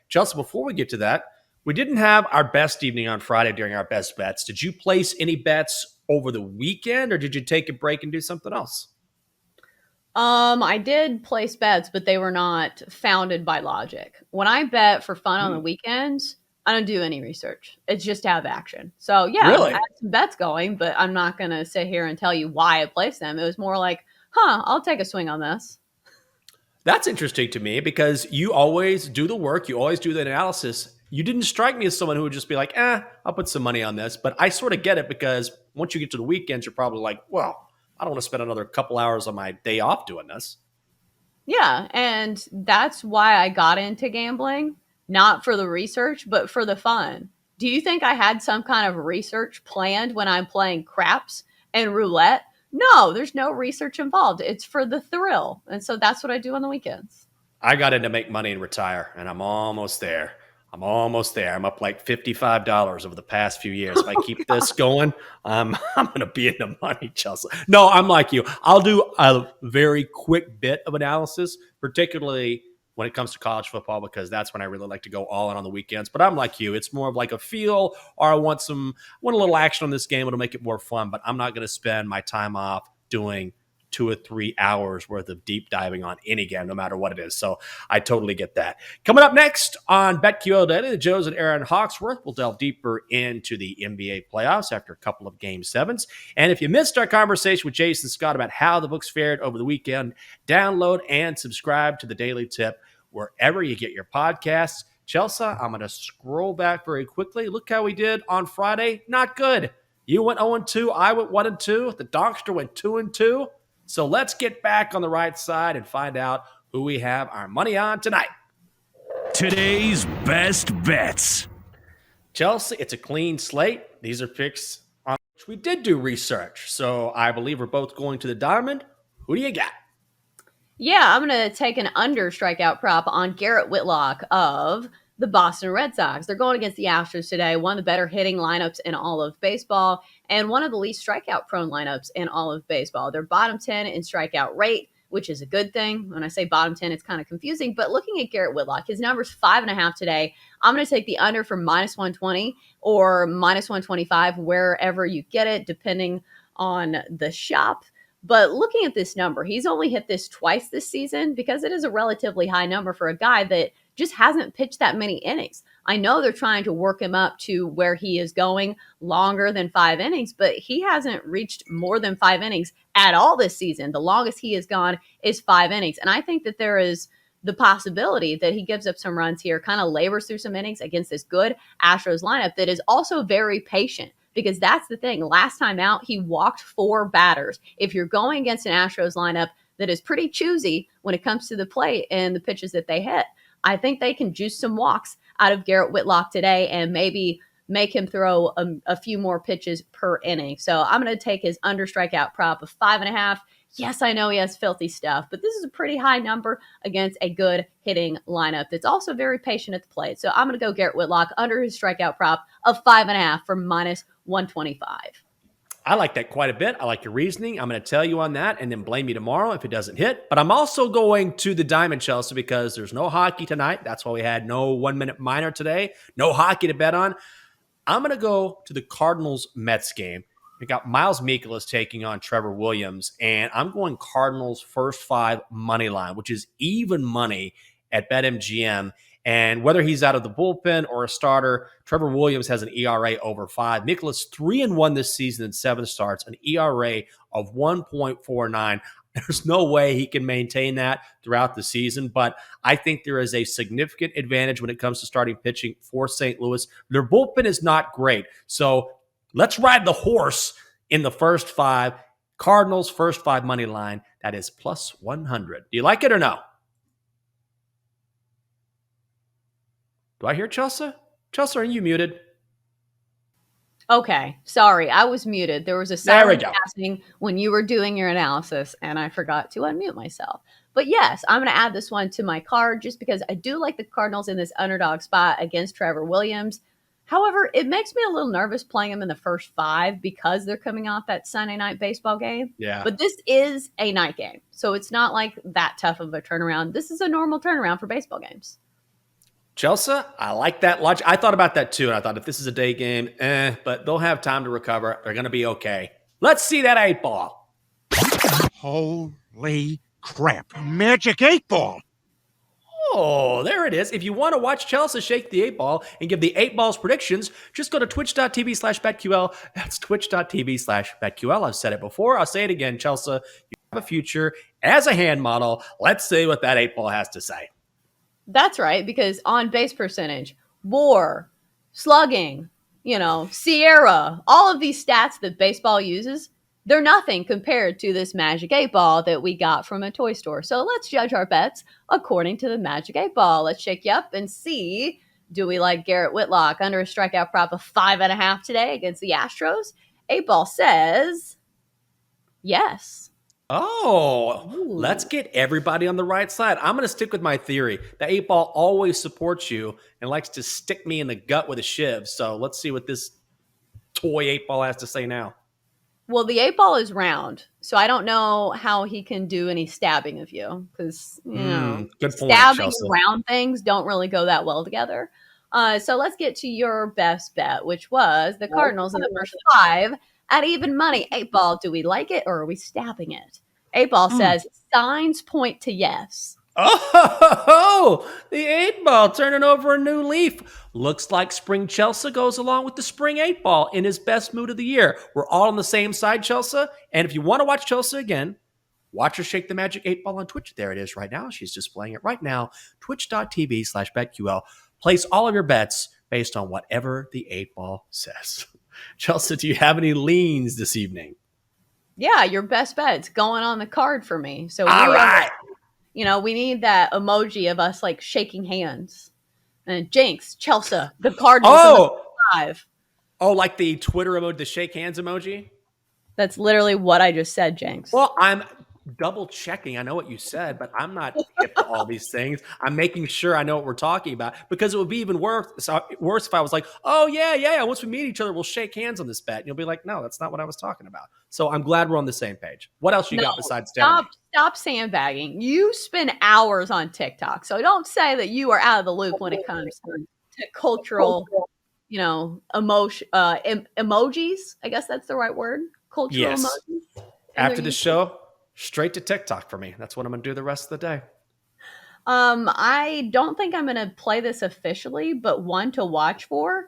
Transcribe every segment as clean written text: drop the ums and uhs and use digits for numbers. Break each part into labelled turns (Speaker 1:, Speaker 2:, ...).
Speaker 1: Chelsea, before we get to that, we didn't have our best evening on Friday during our best bets. Did you place any bets over the weekend, or did you take a break and do something else?
Speaker 2: I did place bets, but they were not founded by logic. When I bet for fun on the weekends, I don't do any research. It's just to have action. So yeah, I
Speaker 1: Really?
Speaker 2: had some bets going, but I'm not gonna sit here and tell you why I placed them. It was more like, I'll take a swing on this.
Speaker 1: That's interesting to me because you always do the work, you always do the analysis. You didn't strike me as someone who would just be like, I'll put some money on this. But I sort of get it because once you get to the weekends, you're probably like, well, I don't want to spend another couple hours on my day off doing this.
Speaker 2: Yeah, and that's why I got into gambling, not for the research, but for the fun. Do you think I had some kind of research planned when I'm playing craps and roulette? No, there's no research involved. It's for the thrill. And so that's what I do on the weekends.
Speaker 1: I got in to make money and retire, and I'm almost there. I'm almost there. I'm up like $55 over the past few years. If I keep this going, I'm going to be in the money, Chelsea. No, I'm like you. I'll do a very quick bit of analysis, particularly when it comes to college football, because that's when I really like to go all in on the weekends. But I'm like you. It's more of like a feel, or I want a little action on this game. It'll make it more fun, but I'm not going to spend my time off doing 2 or 3 hours worth of deep diving on any game, no matter what it is. So I totally get that. Coming up next on BetQL Daily, the Joes and Aaron Hawksworth will delve deeper into the NBA playoffs after a couple of Game 7s. And if you missed our conversation with Jason Scott about how the books fared over the weekend, download and subscribe to the Daily Tip wherever you get your podcasts. Chelsea, I'm going to scroll back very quickly. Look how we did on Friday. Not good. You went 0-2. I went 1-2. The Donkster went 2-2. So let's get back on the right side and find out who we have our money on tonight.
Speaker 3: Today's best bets.
Speaker 1: Chelsea, it's a clean slate. These are picks on which we did do research. So I believe we're both going to the diamond. Who do you got?
Speaker 2: Yeah, I'm going to take an under strikeout prop on Garrett Whitlock of the Boston Red Sox. They're going against the Astros today, one of the better hitting lineups in all of baseball and one of the least strikeout prone lineups in all of baseball. They're bottom 10 in strikeout rate, which is a good thing. When I say bottom 10, it's kind of confusing, but looking at Garrett Whitlock, his number's 5.5 today. I'm going to take the under for -120 or -125, wherever you get it, depending on the shop. But looking at this number, he's only hit this twice this season because it is a relatively high number for a guy that just hasn't pitched that many innings. I know they're trying to work him up to where he is going longer than 5 innings, but he hasn't reached more than 5 innings at all this season. The longest he has gone is 5 innings. And I think that there is the possibility that he gives up some runs here, kind of labors through some innings against this good Astros lineup that is also very patient. Because that's the thing. Last time out, he walked 4 batters. If you're going against an Astros lineup that is pretty choosy when it comes to the plate and the pitches that they hit, I think they can juice some walks out of Garrett Whitlock today and maybe make him throw a few more pitches per inning. So I'm going to take his under strikeout prop of 5.5. Yes, I know he has filthy stuff, but this is a pretty high number against a good hitting lineup that's also very patient at the plate. So I'm going to go Garrett Whitlock under his strikeout prop of 5.5 for -125.
Speaker 1: I like that quite a bit. I like your reasoning. I'm going to tell you on that and then blame you tomorrow if it doesn't hit. But I'm also going to the diamond, Chelsea, because there's no hockey tonight. That's why we had no 1-minute minor today. No hockey to bet on. I'm going to go to the Cardinals-Mets game. We got Miles Mikolas taking on Trevor Williams, and I'm going Cardinals first 5 money line, which is even money at BetMGM. And whether he's out of the bullpen or a starter, Trevor Williams has an ERA over 5. Mikolas 3-1 this season in 7 starts, an ERA of 1.49. There's no way he can maintain that throughout the season, but I think there is a significant advantage when it comes to starting pitching for St. Louis. Their bullpen is not great, so let's ride the horse in the first 5. Cardinals first 5 money line. That is +100. Do you like it or no? Do I hear Chelsea? Chelsea, are you muted?
Speaker 2: Okay, sorry, I was muted. There was a
Speaker 1: There we
Speaker 2: silence
Speaker 1: go.
Speaker 2: passing when you were doing your analysis, and I forgot to unmute myself. But yes, I'm going to add this one to my card just because I do like the Cardinals in this underdog spot against Trevor Williams. However, it makes me a little nervous playing them in the first 5 because they're coming off that Sunday night baseball game.
Speaker 1: Yeah.
Speaker 2: But this is a night game, so it's not like that tough of a turnaround. This is a normal turnaround for baseball games.
Speaker 1: Chelsea, I like that logic. I thought about that too, and I thought if this is a day game, but they'll have time to recover. They're going to be okay. Let's see that 8-ball.
Speaker 4: Holy crap. Magic 8-ball.
Speaker 1: Oh, there it is. If you want to watch Chelsea shake the 8-ball and give the 8-balls predictions, just go to twitch.tv/BetQL. That's twitch.tv/BetQL. I've said it before. I'll say it again. Chelsea, you have a future as a hand model. Let's see what that 8-ball has to say.
Speaker 2: That's right, because on base percentage, WAR, slugging, Sierra, all of these stats that baseball uses, they're nothing compared to this Magic 8-ball that we got from a toy store. So let's judge our bets according to the Magic 8-ball. Let's shake you up and see, do we like Garrett Whitlock under a strikeout prop of 5.5 today against the Astros? 8-ball says yes.
Speaker 1: Oh,
Speaker 2: Ooh.
Speaker 1: let's get everybody on the right side. I'm going to stick with my theory. The 8-ball always supports you and likes to stick me in the gut with a shiv. So let's see what this toy 8-ball has to say now.
Speaker 2: Well, the 8-ball is round, so I don't know how he can do any stabbing of you because,
Speaker 1: good point,
Speaker 2: stabbing
Speaker 1: Chelsea.
Speaker 2: and round things don't really go that well together. So let's get to your best bet, which was the Cardinals in the first 5 at even money. 8-ball, do we like it or are we stabbing it? 8-ball says signs point to yes.
Speaker 1: Oh, the 8-ball turning over a new leaf. Looks like Spring Chelsea goes along with the Spring 8-ball in his best mood of the year. We're all on the same side, Chelsea. And if you want to watch Chelsea again, watch her shake the Magic 8-ball on Twitch. There it is right now. She's displaying it right now. Twitch.tv/BetQL. Place all of your bets based on whatever the 8-ball says. Chelsea, do you have any leans this evening?
Speaker 2: Yeah, your best bet's going on the card for me. So
Speaker 1: all right.
Speaker 2: We need that emoji of us like shaking hands. And Jenks, Chelsa, the Cardinals in the 5.
Speaker 1: Oh, like the Twitter emoji, the shake hands emoji?
Speaker 2: That's literally what I just said, Jenks.
Speaker 1: Well, I'm double checking. I know what you said, but I'm not hip to all these things. I'm making sure I know what we're talking about because it would be even worse if I was like, oh, yeah. Once we meet each other, we'll shake hands on this bet. And you'll be like, no, that's not what I was talking about. So I'm glad we're on the same page. What else you got besides telling me?
Speaker 2: Stop sandbagging. You spend hours on TikTok. So don't say that you are out of the loop when it comes to cultural, emojis. I guess that's the right word. Cultural emojis.
Speaker 1: After the show, straight to TikTok for me. That's what I'm going to do the rest of the day.
Speaker 2: I don't think I'm going to play this officially, but one to watch for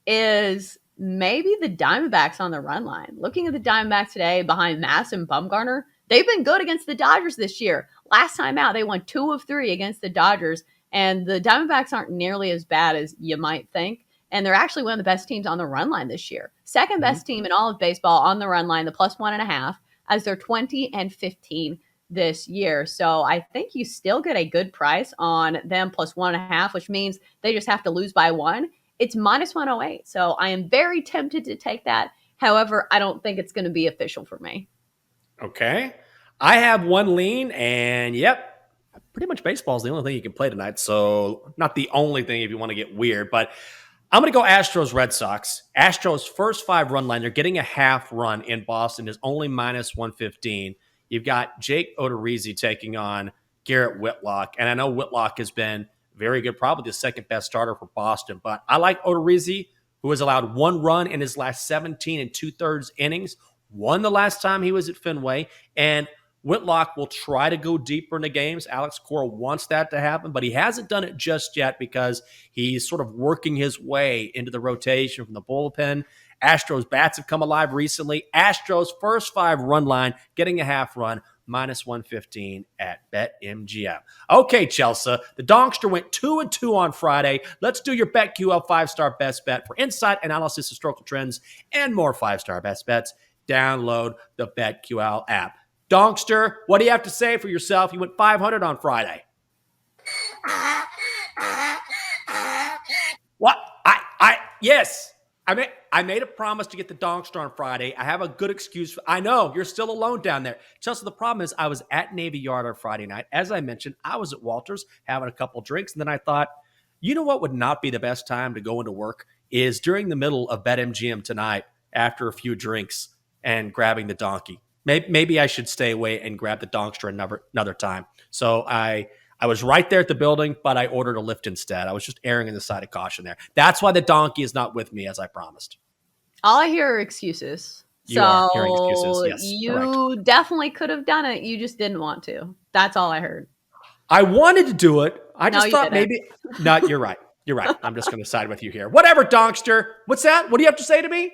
Speaker 2: is maybe the Diamondbacks on the run line. Looking at the Diamondbacks today behind Mass and Bumgarner, they've been good against the Dodgers this year. Last time out, they won 2 of 3 against the Dodgers, and the Diamondbacks aren't nearly as bad as you might think. And they're actually one of the best teams on the run line this year. Second best team in all of baseball on the run line, the +1.5, as they're 20-15 this year. So I think you still get a good price on them +1.5, which means they just have to lose by 1. It's -108. So I am very tempted to take that. However, I don't think it's going to be official for me.
Speaker 1: Okay. I have one lean, and pretty much baseball is the only thing you can play tonight. So not the only thing if you want to get weird, but I'm going to go Astros Red Sox. Astros first 5 run line. They're getting a half run in Boston is only -115. You've got Jake Odorizzi taking on Garrett Whitlock. And I know Whitlock has been very good, probably the second best starter for Boston. But I like Odorizzi, who has allowed 1 run in his last 17 2/3 innings. Won the last time he was at Fenway. And Whitlock will try to go deeper into games. Alex Cora wants that to happen, but he hasn't done it just yet because he's sort of working his way into the rotation from the bullpen. Astros bats have come alive recently. Astros first 5 run line, getting a half run, -115 at BetMGM. Okay, Chelsea, the Donkster went 2-2 on Friday. Let's do your BetQL 5-star best bet for insight, analysis, historical trends, and more 5-star best bets. Download the BetQL app. Donkster, what do you have to say for yourself? You went 500 on Friday. What? Yes. I made a promise to get the Donkster on Friday. I have a good excuse. I know, you're still alone down there. Chelsea, the problem is I was at Navy Yard on Friday night. As I mentioned, I was at Walters having a couple drinks, and then I thought, you know what would not be the best time to go into work is during the middle of BetMGM tonight after a few drinks and grabbing the donkey. Maybe I should stay away and grab the Donkster another time. So I I was right there at the building, but I ordered a lift instead. I was just erring on the side of caution there. That's why the donkey is not with me, as I promised.
Speaker 2: All I hear are excuses.
Speaker 1: You are hearing excuses.
Speaker 2: So
Speaker 1: Yes, correct.
Speaker 2: you definitely could have done it. You just didn't want to. That's all I heard.
Speaker 1: I wanted to do it. I
Speaker 2: No,
Speaker 1: just
Speaker 2: you
Speaker 1: thought
Speaker 2: didn't.
Speaker 1: maybe. No, you're right. You're right. I'm just going to side with you here. Whatever, Donkster. What's that? What do you have to say to me?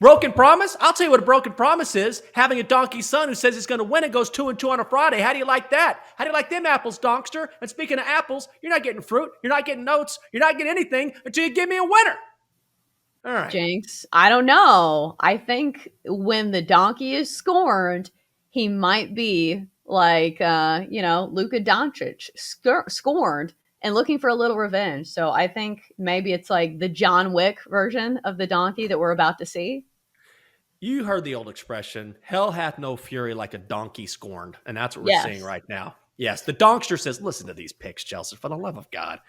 Speaker 1: Broken promise? I'll tell you what a broken promise is. Having a donkey son who says he's going to win and goes 2-2 on a Friday. How do you like that? How do you like them apples, Donkster? And speaking of apples, you're not getting fruit. You're not getting notes. You're not getting anything until you give me a winner. All right.
Speaker 2: Jenks, I don't know. I think when the donkey is scorned, he might be like, Luka Doncic, scorned and looking for a little revenge. So I think maybe it's like the John Wick version of the donkey that we're about to see.
Speaker 1: You heard the old expression, hell hath no fury like a donkey scorned. And that's what we're
Speaker 2: Yes.
Speaker 1: seeing right now. Yes, the Donkster says, listen to these picks, Chelsea, for the love of God.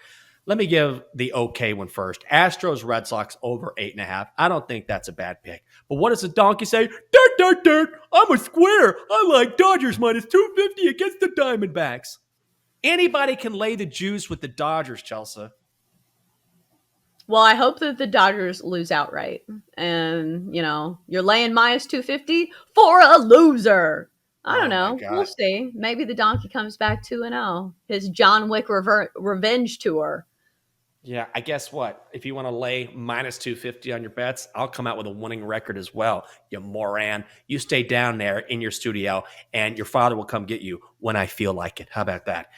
Speaker 1: Let me give the okay one first. Astros, Red Sox over 8.5. I don't think that's a bad pick. But what does the donkey say? Dirt, dirt, dirt. I'm a square. I like Dodgers minus 250 against the Diamondbacks. Anybody can lay the juice with the Dodgers, Chelsea.
Speaker 2: Well, I hope that the Dodgers lose outright. And, you're laying minus 250 for a loser. I don't know. We'll see. Maybe the donkey comes back 2-0. His John Wick revenge tour.
Speaker 1: Yeah, I guess what? If you want to lay minus 250 on your bets, I'll come out with a winning record as well, you moron. You stay down there in your studio, and your father will come get you when I feel like it. How about that?